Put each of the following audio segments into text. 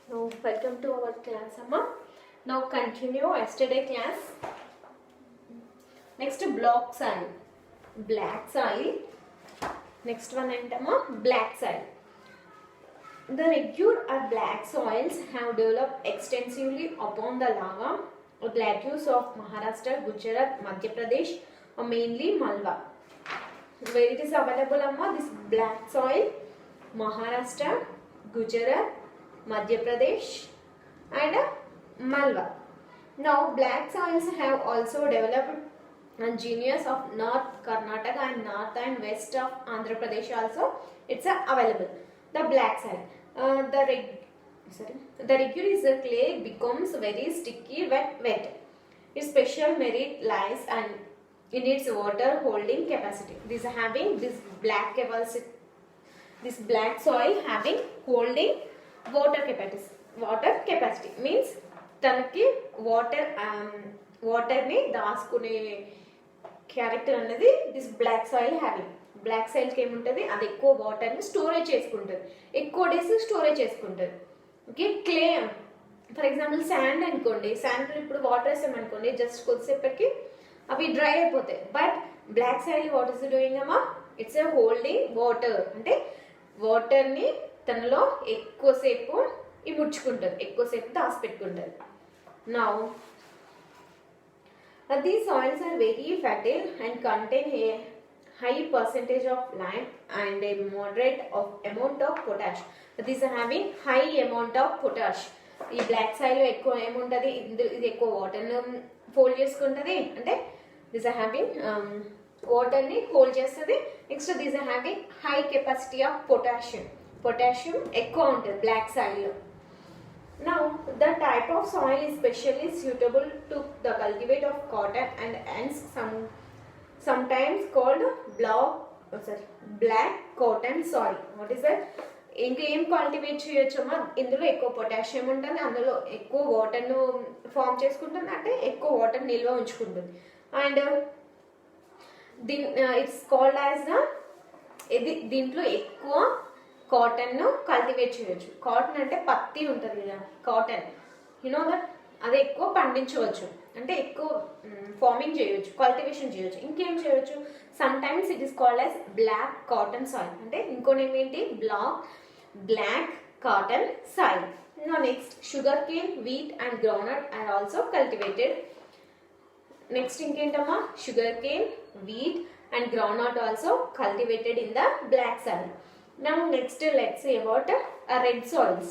Now, welcome to our class, Amma. Now, continue yesterday class. Next, block soil, black soil. Next one, Amma, black soil. The regular or black soils have developed extensively upon the lava plateaus of Maharashtra, Gujarat, Madhya Pradesh, or mainly Malwa. Where it is available, Amma, this black soil, Maharashtra, Gujarat, Madhya Pradesh, and Malwa. Now, black soils have also developed genus of North Karnataka and North and West of Andhra Pradesh also. It's available. The black soil. The regular is a clay becomes very sticky when wet. Its special merit lies and in its water holding capacity. This having this black capacity, this black soil having holding water capacity. Water capacity means తనకి వాటర్ని దాచుకునే character అనేది this black soil having. Black సాయిల్కి ఏముంటుంది, అది ఎక్కువ వాటర్ని storage చేసుకుంటుంది, ఎక్కువ డేస్ స్టోరేజ్ చేసుకుంటుంది. Okay, clay for example sand అనుకోండి, శాండ్ ఇప్పుడు వాటర్ వేసామనుకోండి జస్ట్ కొద్దిసేపటికి అవి డ్రై అయిపోతాయి. But black soil what is doing అమ్మా, ఇట్స్ ఎ హోల్డింగ్ వాటర్, అంటే వాటర్ని తనలో ఎక్కువసేపు ఇముడ్చుకుంటుంది, ఎక్కువసేపు దాచిపెట్టుకుంటుంది. Now, these soils are very fertile and contain a high percentage of lime and a moderate amount of potash. These are having high amount of potash. ఈ black soil ఎక్కువ ఏముంటుంది, ఇది ఎక్కువ వాటర్ని ఫోల్డ్ చేసుకుంటుంది, అంటే దీస్ ఆర్ హ్యావింగ్ వాటర్ని hold చేస్తుంది. Next these are having high capacity of potassium ఎక్కువ ఉంటుంది బ్లాక్ సాయిల్లో. Now, the type of soil is specially suitable to the cultivate of cotton and hence sometimes called black cotton soil. What is that? ఇంకా ఏం cultivate చేయొచ్చమ్మా, ఇందులో ఎక్కువ potassium ఉంటుంది, అందులో ఎక్కువ వాటర్ను ఫామ్ చేసుకుంటుంది, అంటే ఎక్కువ వాటర్ నిల్వ ఉంచుకుంటుంది. అండ్ ఇట్స్ కాల్డ్ యాజ్ దీంట్లో ఎక్కువ కాటన్ కల్టివేట్ చేయొచ్చు. కాటన్ అంటే పత్తి ఉంటుంది కదా, కాటన్ యునో దట్, అది ఎక్కువ పండించవచ్చు, అంటే ఎక్కువ ఫార్మింగ్ చేయొచ్చు, కల్టివేషన్ చేయొచ్చు. ఇంకేం చేయొచ్చు, sometimes it is called as black cotton soil, అంటే ఇంకో నేమ్ ఏంటి, black cotton soil. Next sugar cane, wheat and groundnut are also cultivated. Next ఇంకేంటమ్మా, sugar cane, wheat and groundnut also cultivated in the black soil. Now next let's see about red soils.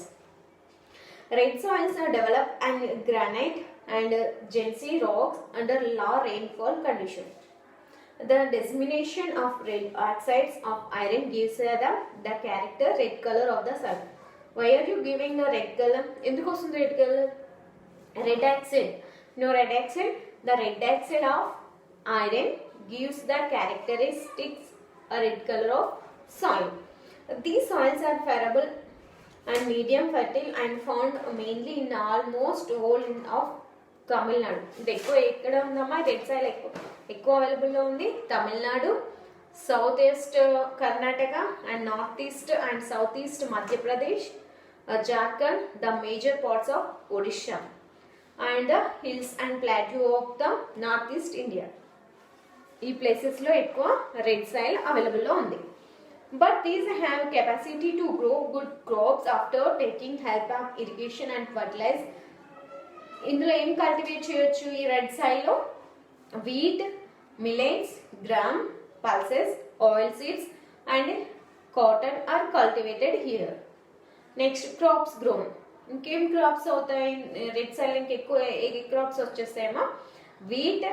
Red soils are developed and granite and gneiss rocks under low rainfall condition. The dissemination of red oxides of iron gives the character red color of the soil. Why are you giving the red color? ఎందుకు వస్తుంది red color? Red oxide. No red oxide. The red oxide of iron gives the characteristics a red color of soil. These soils are favorable and medium fertile and found mainly in almost whole of Tamil Nadu. ఇది ఎక్కువ ఎక్కడ ఉందమ్మా, red soil ఎక్కువ అవైలబుల్లో ఉంది Tamil Nadu, south east Karnataka and north east and south east Madhya Pradesh, Jharkhand, the major parts of Odisha and the hills and plateau of the north east India. ఈ ప్లేసెస్లో ఎక్కువ రెడ్ సాయిల్ అవైలబుల్లో ఉంది. But these have capacity to grow good crops after taking help of irrigation and fertilize. ఇందులో ఏం cultivate చేయొచ్చు ఈ red సాయిల్లో, wheat, millets, gram, pulses, oil seeds and cotton are cultivated here. Next crops grown. ఇంకేం crops అవుతాయి red soil, ఇంకెక్కువ ఏ crops వచ్చేస్తాయేమో, wheat,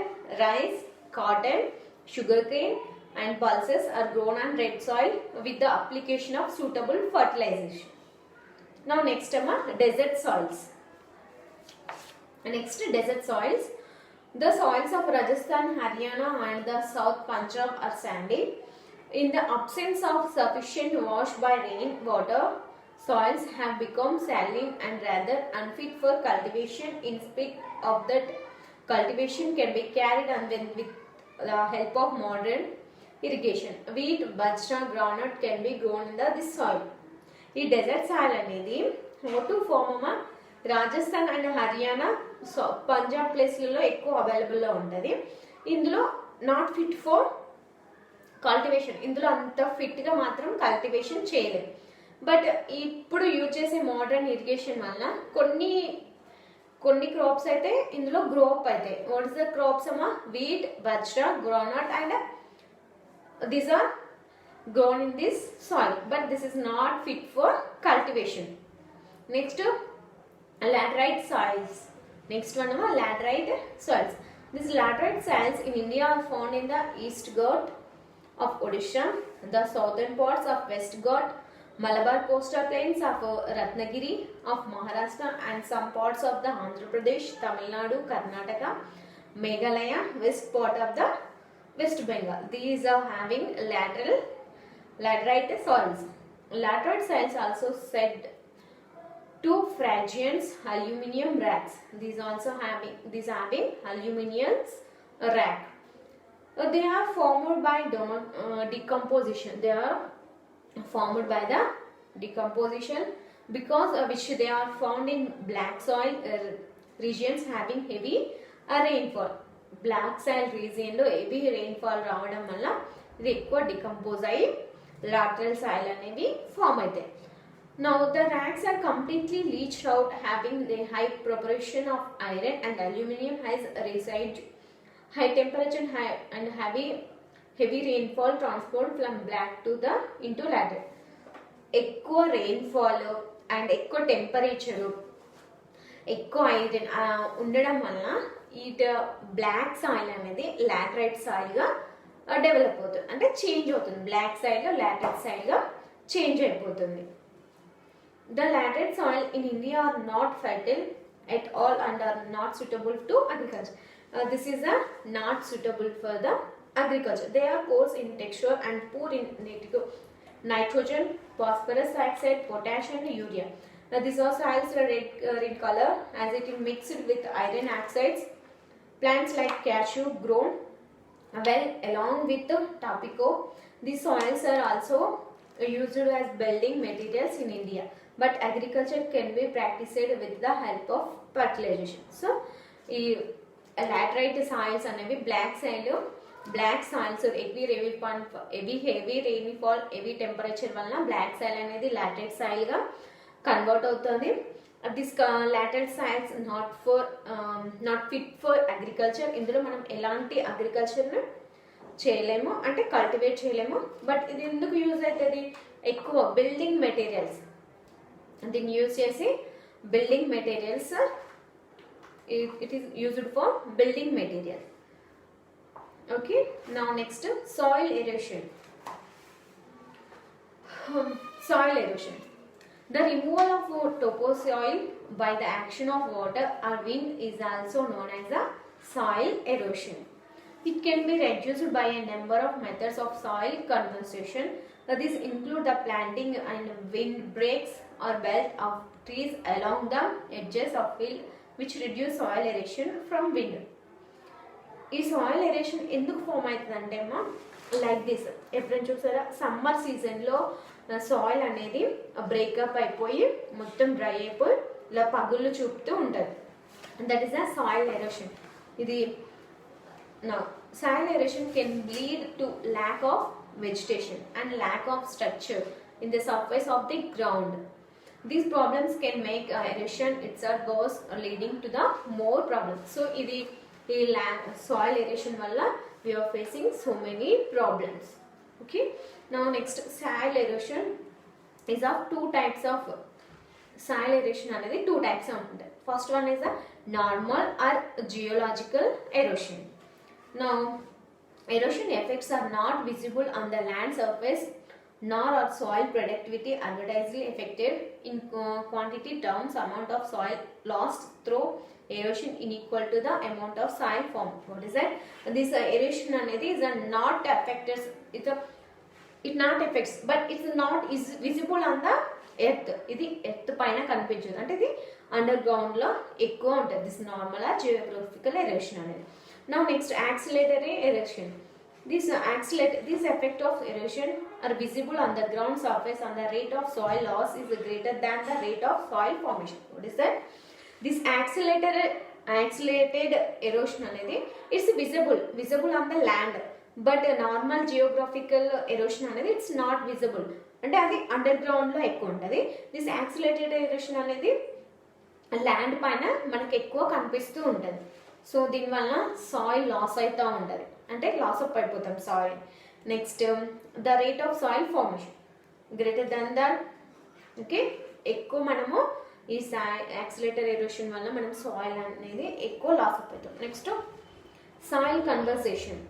rice, cotton, sugar cane and pulses are grown on red soil with the application of suitable fertilization. Now next desert soils. Next desert soils. The soils of Rajasthan, Haryana and the South Punjab are sandy. In the absence of sufficient wash by rain water, soils have become saline and rather unfit for cultivation. In spite of that, cultivation can be carried on with the help of modern irrigation. Wheat, bajra, groundnut can be grown in this soil. ఈ desert soil అనేది ఓటు from Rajasthan and Haryana, Punjab ప్లేస్లలో ఎక్కువ అవైలబుల్లో ఉంటుంది. ఇందులో not fit for cultivation, ఇందులో అంత ఫిట్గా మాత్రం కల్టివేషన్ చేయలేదు. బట్ ఇప్పుడు యూజ్ చేసే మోడర్న్ ఇరిగేషన్ వల్ల కొన్ని క్రాప్స్ అయితే ఇందులో గ్రో అప్ అవుతాయి. వాట్ ఇస్ ద క్రాప్స్ అమ్మా? Wheat, bajra, groundnut and these are grown in this soil, but this is not fit for cultivation. Next, laterite soils. Next one, laterite soils. These laterite soils in India are found in the East Ghat of Odisha, the southern parts of West Ghat, Malabar coastal plains of Ratnagiri of Maharashtra, and some parts of the Andhra Pradesh, Tamil Nadu, Karnataka, Meghalaya, west part of the West Bengal. These are having laterite soils. Laterite soils also said to Phrygians aluminium racks. These having aluminium rack. They are formed by decomposition. They are formed by the decomposition because which they are found in black soil regions having heavy rainfall. Black soil region లో heavy rainfall రావడం వల్ల ఇది ఎక్కువ decompose అయ్యి lateral soil అనేవి form అవుతాయి. Now the racks are completely leached out, having the high proportion of iron and aluminium has reside. High temperature and heavy rainfall transport from black to the into lateral. ఎక్కువ rainfall and ఎక్కువ temperature, ఎక్కువ iron ఉండడం వల్ల ఈ black soil అనేది laterite సాయిల్గా develop అవుతుంది, అంటే change అవుతుంది. బ్లాక్ సాయిల్ లాటరైట్ సాయిల్గా చేంజ్ అయిపోతుంది. The laterite soil in India are not fertile at all and are not suitable to agriculture. This is not suitable for the agriculture. They are coarse in texture and poor in nitrogen, phosphorus oxide, potash and urea. These are soils are red color as it is mixed with iron oxides. Plants like cashew grow well along with the tapico. These soils are also used as building materials in India, but agriculture can be practiced with the help of fertilization. So ఈ laterite soils అనేవి black soils heavy rainfall heavy temperature వలన black soil అనేది laterite సాయిల్గా convert అవుతుంది. This laterite soils not fit for agriculture. ఇందులో మనం ఎలాంటి అగ్రికల్చర్ను చేయలేము, అంటే కల్టివేట్ చేయలేము. బట్ ఇది ఎందుకు యూజ్ అవుతుంది? ఎక్కువ బిల్డింగ్ మెటీరియల్స్, దీన్ని యూజ్ చేసి building materials, it is used for building material. Okay, now next soil erosion. Soil erosion. The removal of topsoil by the action of water or wind is also known as a soil erosion. It can be reduced by a number of methods of soil conservation. These include the planting and windbreaks or belt of trees along the edges of field, which reduce soil erosion from wind. ఈ soil aeration ఎందుకు form అవుతుందంటే అమ్మా, like this. ఎప్పుడైనా చూసారా, summer సీజన్లో soil అనేది breakup అయిపోయి మొత్తం డ్రై అయిపోయి ఇలా పగుళ్ళు చూపుతూ ఉంటుంది. That is the soil erosion. ఇది soil erosion can lead to lack of vegetation and lack of structure in the surface of the ground. These problems can make erosion itself goes leading to the more problems. So ఇది ఈ soil erosion వల్ల we are facing so many problems. Okay, now next soil erosion is of two types of soil erosion అనేది two types ఉంటుంది. First one is the normal or geological erosion. Now erosion effects are not visible on the land surface nor are soil productivity adversely affected. In quantity terms, amount of soil lost through erosion equal to the amount of soil formed. What is that? This erosion అనేది is not affected. It not affects, but it's not is visible on the earth. ఇది earth పైన కనిపించదు, అంటే ఇది under ground లో ఎక్కువ ఉంటుంది. This normal geographical erosion అనేది. Now next acceleratory erosion. This effect of erosion are visible on the ground surface, and the rate of soil loss is greater than the rate of soil formation. What is that? This accelerated erosion అనేది it's visible on the land, but normal geographical erosion అనేది it's not visible. అంటే అది under ground లో ఎక్కువ ఉంటుంది. This accelerated erosion అనేది land పైన మనకి ఎక్కువ కనిపిస్తూ ఉంటుంది. సో దీనివల్ల సాయిల్ లాస్ అవుతూ ఉంటుంది, అంటే లాస్ అప్ అయిపోతాం soil. Next the rate of soil formation greater than that. Okay, ఎక్కువ మనము ఈ యాక్సిలేటెడ్ ఎరోషన్ వల్ల మనం సాయిల్ అనేది ఎక్కువ లాస్ అప్ అవుతాం. Next soil conversation.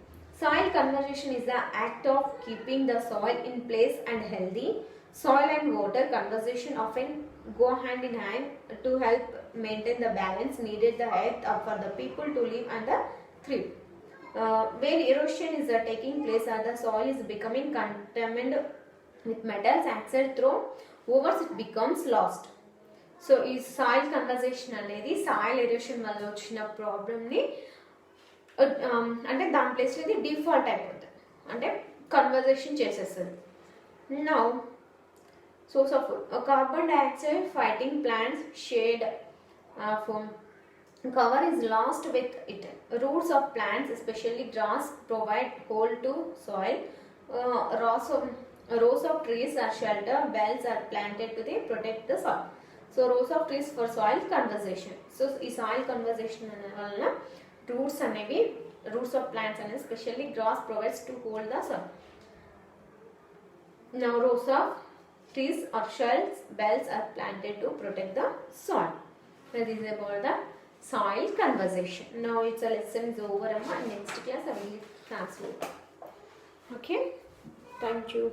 Soil conservation is the act of keeping the soil in place and healthy. Soil and water conservation often go hand in hand to help maintain the balance needed the earth for the people to live and thrive. Where erosion is taking place, the soil is becoming contaminated with metals, acid through overs it becomes lost. So ఈ soil conversation అనేది soil erosion వల్ల వచ్చిన ప్రాబ్లమ్ని అంటే దాని ప్లేస్లో ఇది default అయిపోతుంది, అంటే కన్వర్జేషన్ చేసేస్తుంది. Now source of food. Carbon dioxide fighting plants shade cover is lost with it. Roots of plants, especially grass, provide hold to soil. Rows of trees are shelter. Bells are planted to protect the soil. So rows of trees for soil conservation. So ఈ soil conservation వలన roots of plants and especially grass provides to hold the soil. Now rows of trees or shells, bells are planted to protect the soil. That is about the soil conservation. Now it's a lesson is over, and next class I will translate. Okay, thank you.